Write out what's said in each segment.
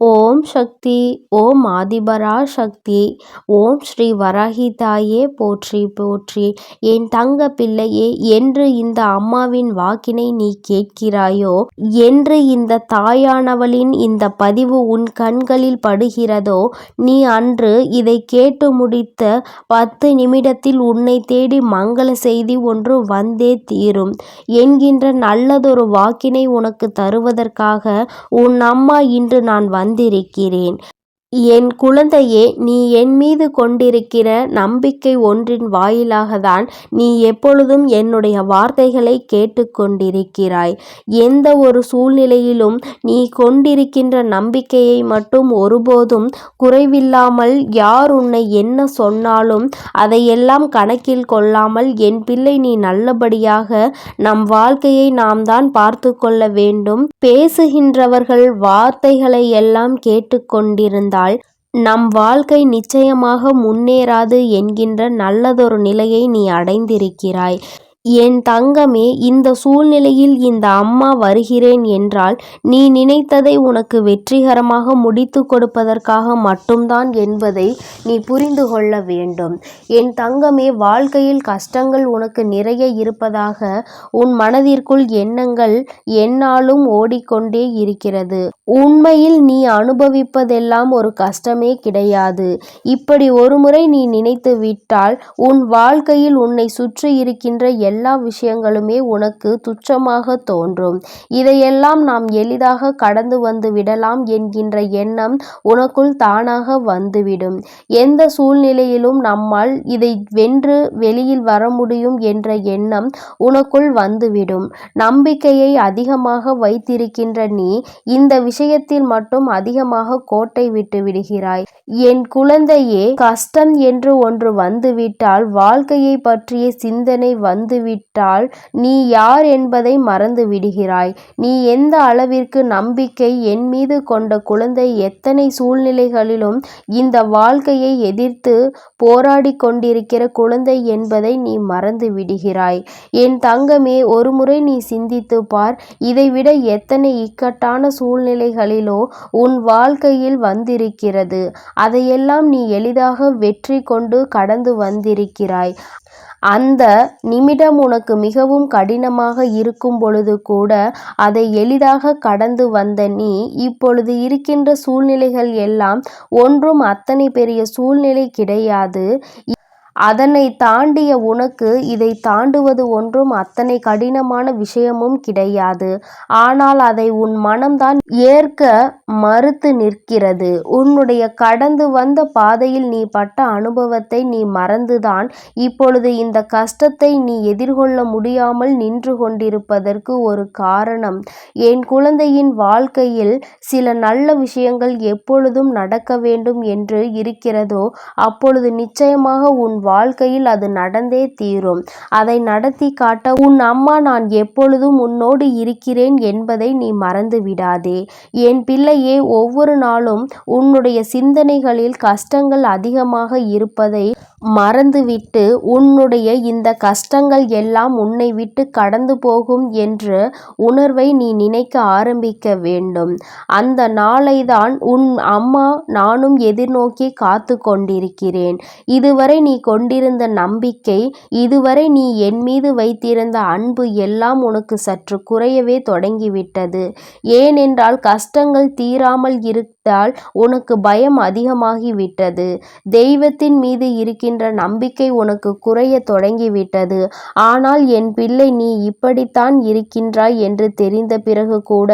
ஓம் சக்தி. ஓம் ஆதிபரா சக்தி. ஓம் ஸ்ரீ வராகி தாயே போற்றி போற்றி. என் தங்க பிள்ளையே, என்று இந்த அம்மாவின் வாக்கினை நீ கேட்கிறாயோ, என்று இந்த தாயானவளின் இந்த பதிவு உன் கண்களில் படுகிறதோ, நீ அன்று இதை கேட்டு முடித்த 10 நிமிடத்தில் உன்னை தேடி மங்கள செய்தி ஒன்று வந்தே தீரும் என்கின்ற நல்லதொரு வாக்கினை உனக்கு தருவதற்காக உன் அம்மா இன்று நான் வந்திருக்கிறேன். என் குழந்தையே, நீ என் மீது கொண்டிருக்கிற நம்பிக்கை ஒன்றின் வாயிலாகத்தான் நீ எப்பொழுதும் என்னுடைய வார்த்தைகளை கேட்டுக்கொண்டிருக்கிறாய். எந்த ஒரு சூழ்நிலையிலும் நீ கொண்டிருக்கின்ற நம்பிக்கையை மட்டும் ஒருபோதும் குறைவில்லாமல் யார் உன்னை என்ன சொன்னாலும் அதையெல்லாம் கணக்கில் கொள்ளாமல், என் பிள்ளை நீ நல்லபடியாக நம் வாழ்க்கையை நாம் தான் பார்த்து கொள்ள வேண்டும். பேசுகின்றவர்கள் வார்த்தைகளை எல்லாம் கேட்டுக்கொண்டிருந்தால் நம் வாழ்க்கை நிச்சயமாக முன்னேறாது என்கின்ற நல்லதொரு நிலையை நீ அடைந்திருக்கிறாய். என் தங்கமே, இந்த சூழ்நிலையில் இந்த அம்மா வருகிறேன் என்றால் நீ நினைத்ததை உனக்கு வெற்றிகரமாக முடித்து கொடுப்பதற்காக மட்டும்தான் என்பதை நீ புரிந்து கொள்ள வேண்டும். என் தங்கமே, வாழ்க்கையில் கஷ்டங்கள் உனக்கு நிறைய இருப்பதாக உன் மனதிற்குள் எண்ணங்கள் எந்நாளும் ஓடிக்கொண்டே இருக்கிறது. உண்மையில் நீ அனுபவிப்பதெல்லாம் ஒரு கஷ்டமே கிடையாது. இப்படி ஒருமுறை நீ நினைத்து விட்டால் உன் வாழ்க்கையில் உன்னை சுற்றி இருக்கின்ற எல்லா விஷயங்களுமே உனக்கு துச்சமாக தோன்றும். இதையெல்லாம் நாம் எளிதாக கடந்து வந்து விடலாம் என்கின்ற எண்ணம் உனக்குள் தானாக வந்துவிடும். எந்த சூழ்நிலையிலும் நம்மால் இதை வென்று வெளியில் வர முடியும் என்ற எண்ணம் உனக்குள் வந்துவிடும். நம்பிக்கையை அதிகமாக வைத்திருக்கின்ற நீ இந்த விஷயத்தில் மட்டும் அதிகமாக கோட்டை விட்டு விடுகிறாய். என் குழந்தையே, கஷ்டம் என்று ஒன்று வந்துவிட்டால், வாழ்க்கையை பற்றிய சிந்தனை வந்துவிட்டால் நீ யார் என்பதை மறந்து விடுகிறாய். நீ எந்த அளவிற்கு நம்பிக்கை என் மீது கொண்ட குழந்தை, எத்தனை சூழ்நிலைகளிலும் இந்த வாழ்க்கையை எதிர்த்து போராடி கொண்டிருக்கிற குழந்தை என்பதை நீ மறந்து விடுகிறாய். என் தங்கமே, ஒருமுறை நீ சிந்தித்து பார். இதைவிட எத்தனை இக்கட்டான சூழ்நிலைகளிலோ உன் வாழ்க்கையில் வந்திருக்கிறது. அதையெல்லாம் நீ எளிதாக வெற்றி கொண்டு கடந்து வந்திருக்கிறாய். அந்த நிமிடம் உனக்கு மிகவும் கடினமாக இருக்கும் பொழுது கூட அதை எளிதாக கடந்து வந்த நீ இப்பொழுது இருக்கின்ற சூழ்நிலைகள் எல்லாம் ஒன்றும் அத்தனை பெரிய சூழ்நிலை கிடையாது. அதனை தாண்டிய உனக்கு இதை தாண்டுவது ஒன்றும் அத்தனை கடினமான விஷயமும் கிடையாது. ஆனால் அதை உன் மனம்தான் ஏற்க மறுத்து நிற்கிறது. உன்னுடைய கடந்து வந்த பாதையில் நீ பட்ட அனுபவத்தை நீ மறந்துதான் இப்பொழுது இந்த கஷ்டத்தை நீ எதிர்கொள்ள முடியாமல் நின்று கொண்டிருப்பதற்கு ஒரு காரணம். என் குழந்தையின் வாழ்க்கையில் சில நல்ல விஷயங்கள் எப்பொழுதும் நடக்க வேண்டும் என்று இருக்கிறதோ அப்பொழுது நிச்சயமாக உன் வாழ்க்கையில் அது நடந்தே தீரும். அதை நடத்தி காட்ட உன் அம்மா நான் எப்பொழுதும் உன்னோடு இருக்கிறேன் என்பதை நீ மறந்து விடாதே. என் பிள்ளையே, ஒவ்வொரு நாளும் உன்னுடைய சிந்தனைகளில் கஷ்டங்கள் அதிகமாக இருப்பதை மறந்துவிட்டு உன்னுடைய இந்த கஷ்டங்கள் எல்லாம் உன்னை விட்டு கடந்து போகும் என்ற உணர்வை நீ நினைக்க ஆரம்பிக்க வேண்டும். அந்த நாளை தான் உன் அம்மா நானும் எதிர்நோக்கி காத்து கொண்டிருக்கிறேன். இதுவரை நீ கொண்டிருந்த நம்பிக்கை, இதுவரை நீ என் மீது வைத்திருந்த அன்பு எல்லாம் உனக்கு சற்று குறையவே தொடங்கிவிட்டது. ஏனென்றால் கஷ்டங்கள் தீராமல் இருந்தால் உனக்கு பயம் அதிகமாகிவிட்டது. தெய்வத்தின் மீது இருக்கின்ற நம்பிக்கை உனக்கு குறைய தொடங்கிவிட்டது. ஆனால் என் பிள்ளை, நீ இப்படித்தான் இருக்கின்றாய் என்று தெரிந்த பிறகு கூட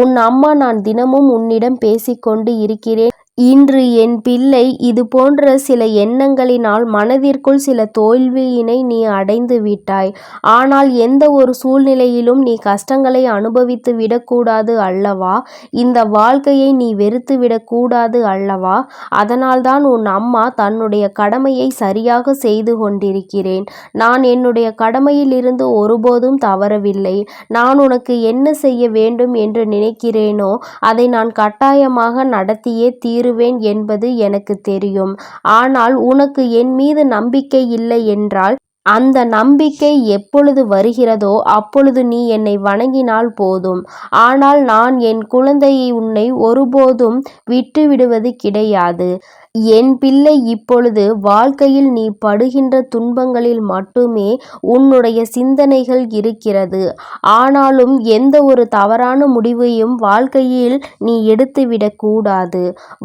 உன் அம்மா நான் தினமும் உன்னிடம் பேசிக்கொண்டு இருக்கிறேன். இன்று என் பிள்ளை, இது போன்ற சில எண்ணங்களினால் மனதிற்குள் சில தோல்வியினை நீ அடைந்து விட்டாய். ஆனால் எந்த ஒரு சூழ்நிலையிலும் நீ கஷ்டங்களை அனுபவித்து விடக்கூடாது அல்லவா? இந்த வாழ்க்கையை நீ வெறுத்து விடக்கூடாது அல்லவா? அதனால்தான் உன் அம்மா தன்னுடைய கடமையை சரியாக செய்து கொண்டிருக்கிறேன். நான் என்னுடைய கடமையில் இருந்து ஒருபோதும் தவறவில்லை. நான் உனக்கு என்ன செய்ய வேண்டும் என்று நினைக்கிறேனோ அதை நான் கட்டாயமாக நடத்தியே தீருவேன் என்பது எனக்கு தெரியும். ஆனால் உனக்கு என் மீது நம்பிக்கை இல்லை என்றால் அந்த நம்பிக்கை எப்பொழுது வருகிறதோ அப்பொழுது நீ என்னை வணங்கினால் போதும். ஆனால் நான் என் குழந்தையை உன்னை ஒருபோதும் விட்டுவிடுவது கிடையாது. என் பிள்ளை, இப்பொழுது வாழ்க்கையில் நீ படுகின்ற துன்பங்களில் மட்டுமே உன்னுடைய சிந்தனைகள் இருக்கிறது. ஆனாலும் எந்த ஒரு தவறான முடிவையும் வாழ்க்கையில் நீ எடுத்துவிடக் கூடாது.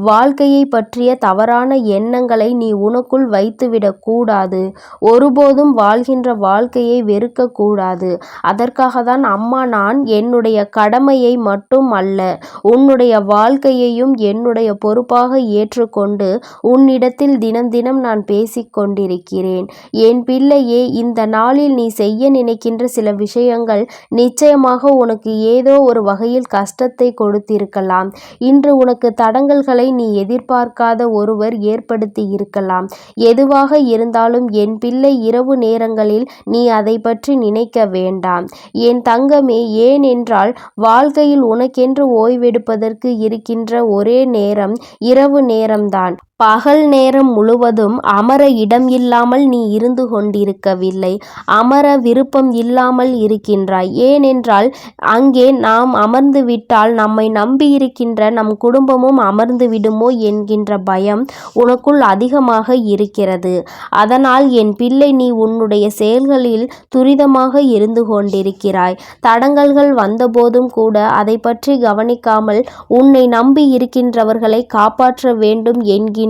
வாழ்க்கையை பற்றிய தவறான எண்ணங்களை நீ உனக்குள் வைத்துவிடக் கூடாது. ஒருபோதும் வாழ்கின்ற வாழ்க்கையை வெறுக்கக்கூடாது. அதற்காகத்தான் அம்மா நான் என்னுடைய கடமையை மட்டும் அல்ல, உன்னுடைய வாழ்க்கையையும் என்னுடைய பொறுப்பாக ஏற்றுக்கொண்டு உன்னிடத்தில் தினம் தினம் நான் பேசிக் கொண்டிருக்கிறேன். என் பிள்ளையே, இந்த நாளில் நீ செய்ய நினைக்கின்ற சில விஷயங்கள் நிச்சயமாக உனக்கு ஏதோ ஒரு வகையில் கஷ்டத்தை கொடுத்திருக்கலாம். இன்று உனக்கு தடங்கல்களை நீ எதிர்பார்க்காத ஒருவர் ஏற்படுத்தி இருக்கலாம். எதுவாக இருந்தாலும் என் பிள்ளை, இரவு நேரங்களில் நீ அதை பற்றி நினைக்க வேண்டாம் என் தங்கமே. ஏனென்றால் வாழ்க்கையில் உனக்கென்று ஓய்வெடுப்பதற்கு இருக்கின்ற ஒரே நேரம் இரவு நேரம்தான். பகல் நேரம் முழுவதும் அமர இடம் இல்லாமல் நீ இருந்து கொண்டிருக்கவில்லை, அமர விருப்பம் இல்லாமல் இருக்கின்றாய். ஏனென்றால் அங்கே நாம் அமர்ந்து விட்டால் நம்மை நம்பியிருக்கின்ற நம் குடும்பமும் அமர்ந்து விடுமோ என்கின்ற பயம் உனக்குள் அதிகமாக இருக்கிறது. அதனால் என் பிள்ளை, நீ உன்னுடைய செயல்களில் துரிதமாக இருந்து கொண்டிருக்கிறாய். தடங்கல்கள் வந்தபோதும் கூட அதை பற்றி கவனிக்காமல் உன்னை நம்பி இருக்கின்றவர்களை காப்பாற்ற வேண்டும் என்கின்ற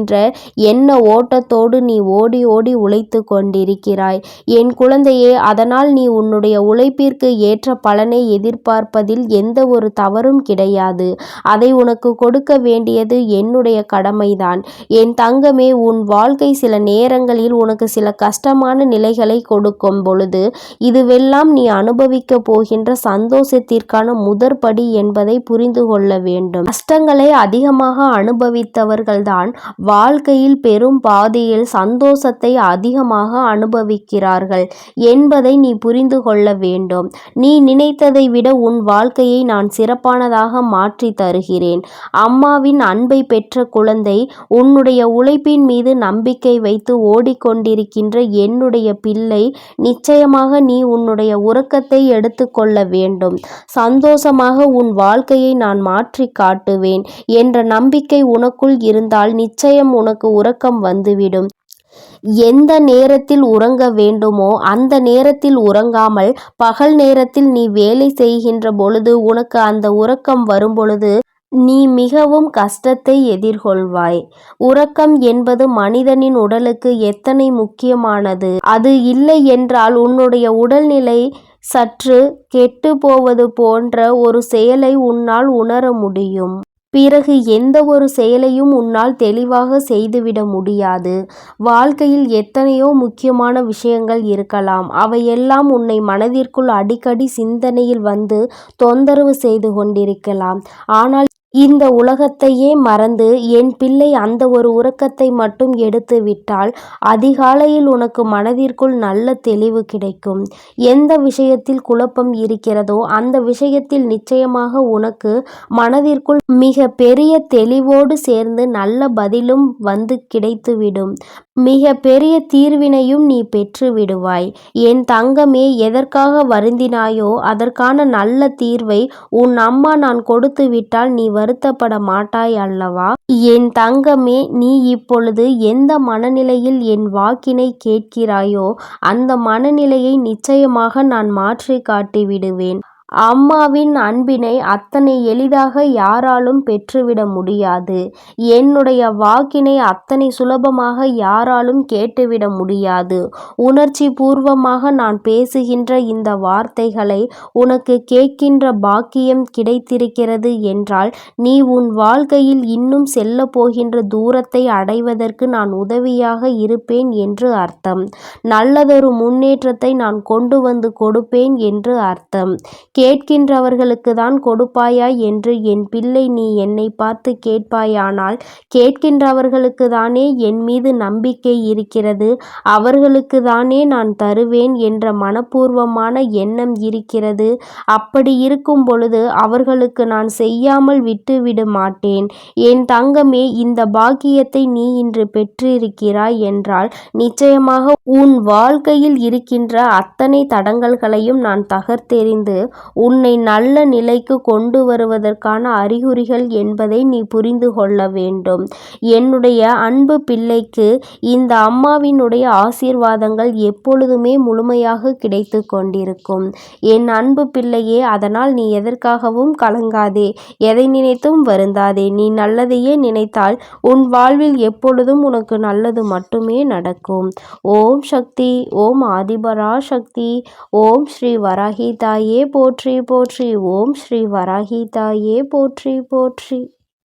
எண்ண ஓட்டத்தோடு நீ ஓடி ஓடி உழைத்து கொண்டிருக்கிறாய் என் குழந்தையே. அதனால் நீ உன்னுடைய உழைப்பிற்கு ஏற்ற பலனை எதிர்பார்ப்பதில் எந்த ஒரு தவறும் கிடையாது. அதை உனக்கு கொடுக்க வேண்டியது என்னுடைய கடமைதான் என் தங்கமே. உன் வாழ்க்கை சில நேரங்களில் உனக்கு சில கஷ்டமான நிலைகளை கொடுக்கும் பொழுது இதுவெல்லாம் நீ அனுபவிக்க போகின்ற சந்தோஷத்திற்கான முதற்படி என்பதை புரிந்து கொள்ள வேண்டும். கஷ்டங்களை அதிகமாக அனுபவித்தவர்கள்தான் வாழ்க்கையில் பெரும் பாதையில் சந்தோஷத்தை அதிகமாக அனுபவிக்கிறார்கள் என்பதை நீ புரிந்து கொள்ள வேண்டும். நீ நினைத்ததை விட உன் வாழ்க்கையை நான் சிறப்பானதாக மாற்றி தருகிறேன். அம்மாவின் அன்பை பெற்ற குழந்தை, உன்னுடைய உழைப்பின் மீது நம்பிக்கை வைத்து ஓடிக்கொண்டிருக்கின்ற என்னுடைய பிள்ளை, நிச்சயமாக நீ உன்னுடைய உறக்கத்தை எடுத்துக்கொள்ள வேண்டும். சந்தோஷமாக உன் வாழ்க்கையை நான் மாற்றி காட்டுவேன் என்ற நம்பிக்கை உனக்குள் இருந்தால் நிச்சயம் உனக்கு உறக்கம் வந்துவிடும். எந்த நேரத்தில் உறங்க வேண்டுமோ அந்த நேரத்தில் உறங்காமல் பகல் நேரத்தில் நீ வேலை செய்கின்ற பொழுது உனக்கு அந்த உறக்கம் வரும் பொழுது நீ மிகவும் கஷ்டத்தை எதிர்கொள்வாய். உறக்கம் என்பது மனிதனின் உடலுக்கு எத்தனை முக்கியமானது. அது இல்லை என்றால் உன்னுடைய உடல்நிலை சற்று கெட்டு போவது போன்ற ஒரு செயலை உன்னால் உணர முடியும். பிறகு எந்த ஒரு செயலையும் உன்னால் தெளிவாக செய்துவிட முடியாது. வாழ்க்கையில் எத்தனையோ முக்கியமான விஷயங்கள் இருக்கலாம். அவையெல்லாம் உன்னை மனதிற்குள் அடிக்கடி சிந்தனையில் வந்து தொந்தரவு செய்து கொண்டிருக்கலாம். ஆனால் இந்த உலகத்தையே மறந்து என் பிள்ளை அந்த ஒரு உறக்கத்தை மட்டும் எடுத்து விட்டால் அதிகாலையில் உனக்கு மனதிற்குள் நல்ல தெளிவு கிடைக்கும். எந்த விஷயத்தில் குழப்பம் இருக்கிறதோ அந்த விஷயத்தில் நிச்சயமாக உனக்கு மனதிற்குள் மிக பெரிய தெளிவோடு சேர்ந்து நல்ல பதிலும் வந்து கிடைத்துவிடும். மிக பெரிய தீர்வினையும் நீ பெற்று விடுவாய் என் தங்கமே. எதற்காக வருந்தினாயோ அதற்கான நல்ல தீர்வை உன் அம்மா நான் கொடுத்து விட்டால் நீ வருத்தப்பட மாட்டாய் அல்லவா என் தங்கமே. நீ இப்பொழுது எந்த மனநிலையில் என் வாக்கினை கேட்கிறாயோ அந்த மனநிலையை நிச்சயமாக நான் மாற்றி காட்டி விடுவேன். அம்மாவின் அன்பினை அத்தனை எளிதாக யாராலும் பெற்றுவிட முடியாது. என்னுடைய வாக்கினை அத்தனை சுலபமாக யாராலும் கேட்டுவிட முடியாது. உணர்ச்சி பூர்வமாக நான் பேசுகின்ற இந்த வார்த்தைகளை உனக்கு கேட்கின்ற பாக்கியம் கிடைத்திருக்கிறது என்றால் நீ உன் வாழ்க்கையில் இன்னும் செல்ல போகின்ற தூரத்தை அடைவதற்கு நான் உதவியாக இருப்பேன் என்று அர்த்தம். நல்லதொரு முன்னேற்றத்தை நான் கொண்டு வந்து கொடுப்பேன் என்று அர்த்தம். கேட்கின்றவர்களுக்கு தான் கொடுப்பாயா என்று என் பிள்ளை நீ என்னை பார்த்து கேட்பாயானால், கேட்கின்றவர்களுக்கு தானே என் மீது நம்பிக்கை இருக்கிறது, அவர்களுக்கு தானே நான் தருவேன் என்ற மனப்பூர்வமான எண்ணம் இருக்கிறது. அப்படி இருக்கும் பொழுது அவர்களுக்கு நான் செய்யாமல் விட்டுவிட மாட்டேன். என் தங்கமே, இந்த பாக்கியத்தை நீ இன்று பெற்றிருக்கிறாய் என்றால் நிச்சயமாக உன் வாழ்க்கையில் இருக்கின்ற அத்தனை தடங்கல்களையும் நான் தகர்த்தெறிந்து உன்னை நல்ல நிலைக்கு கொண்டு வருவதற்கான அறிகுறிகள் என்பதை நீ புரிந்து கொள்ள வேண்டும். என்னுடைய அன்பு பிள்ளைக்கு இந்த அம்மாவினுடைய ஆசீர்வாதங்கள் எப்பொழுதுமே முழுமையாக கிடைத்து கொண்டிருக்கும். என் அன்பு பிள்ளையே, அதனால் நீ எதற்காகவும் கலங்காதே, எதை நினைத்தும் வருந்தாதே. நீ நல்லதையே நினைத்தால் உன் வாழ்வில் எப்பொழுதும் உனக்கு நல்லது மட்டுமே நடக்கும். ஓம் சக்தி. ஓம் ஆதிபரா சக்தி. ஓம் ஸ்ரீ வராகி தாயே போற்றி போற்றி. ஓம் ஸ்ரீ வராகி தாயே போற்றி போற்றி.